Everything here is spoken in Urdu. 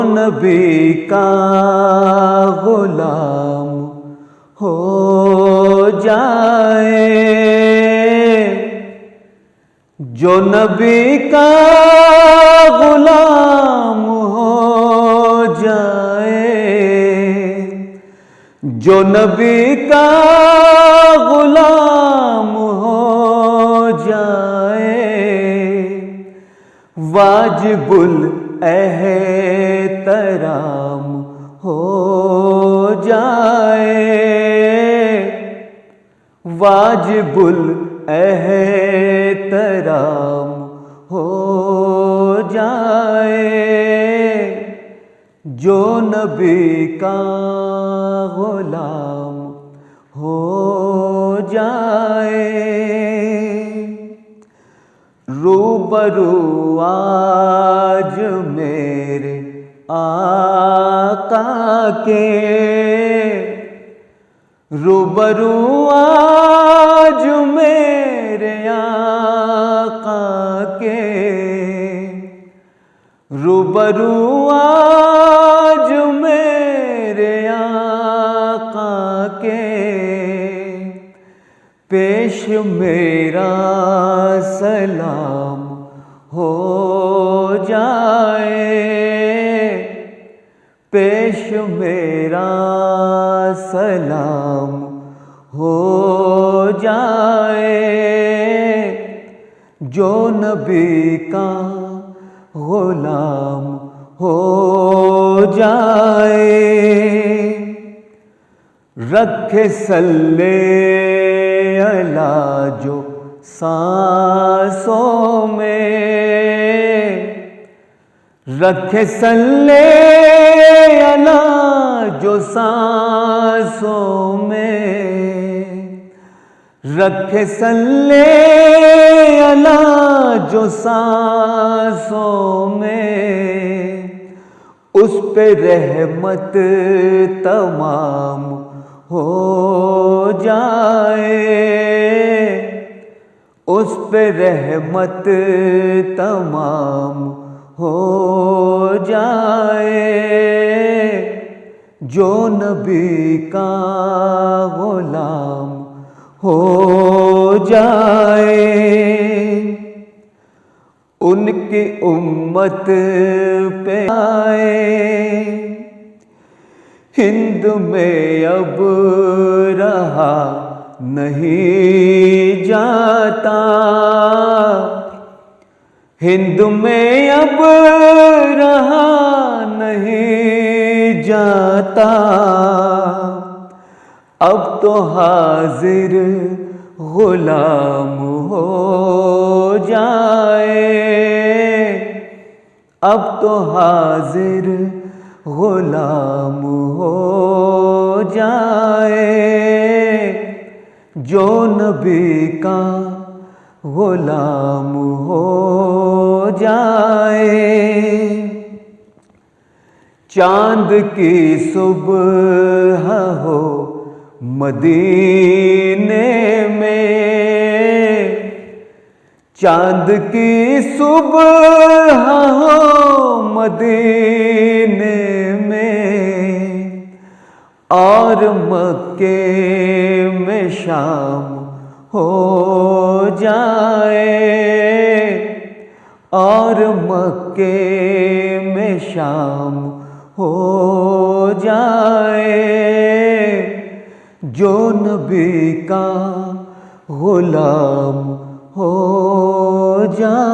نبی کا غلام ہو جائے، جو نبی کا غلام ہو جائے، جو نبی کا غلام ہو جائے، واجب الاحترام ہو جائے، واجب الاحترام ہو جائے، جو نبی کا غلام ہو جائے۔ روبرو آج میرے آقا کے، روبرو آج میرے آقا کے، روبرو آج میرے آقا کے، پیش میرا سلام ہو جائے، پیش میرا سلام ہو جائے، جو نبی کا غلام ہو جائے۔ رکھے صلی اللہ جو سانسوں میں، رکھے صلی اللہ جو سانسوں میں، رکھے صلی اللہ جو سانسوں میں، اس پہ رحمت تمام ہو جائے، اس پہ رحمت تمام ہو جائے، جو نبی کا غلام ہو جائے۔ ان کی امت پہ آئے، ہند میں اب رہا نہیں جاتا، ہند میں اب رہا نہیں جاتا، اب تو حاضر غلام ہو جائے، اب تو حاضر غلام ہو جائے، جو نبی کا غلام ہو جائے۔ چاند کی صبح ہو مدینے میں، چاند کی صبح ہو مدینے میں، اور مکے میں شام ہو جائے، اور مکے میں شام ہو جائے، جو نبی کا غلام ہو جائے۔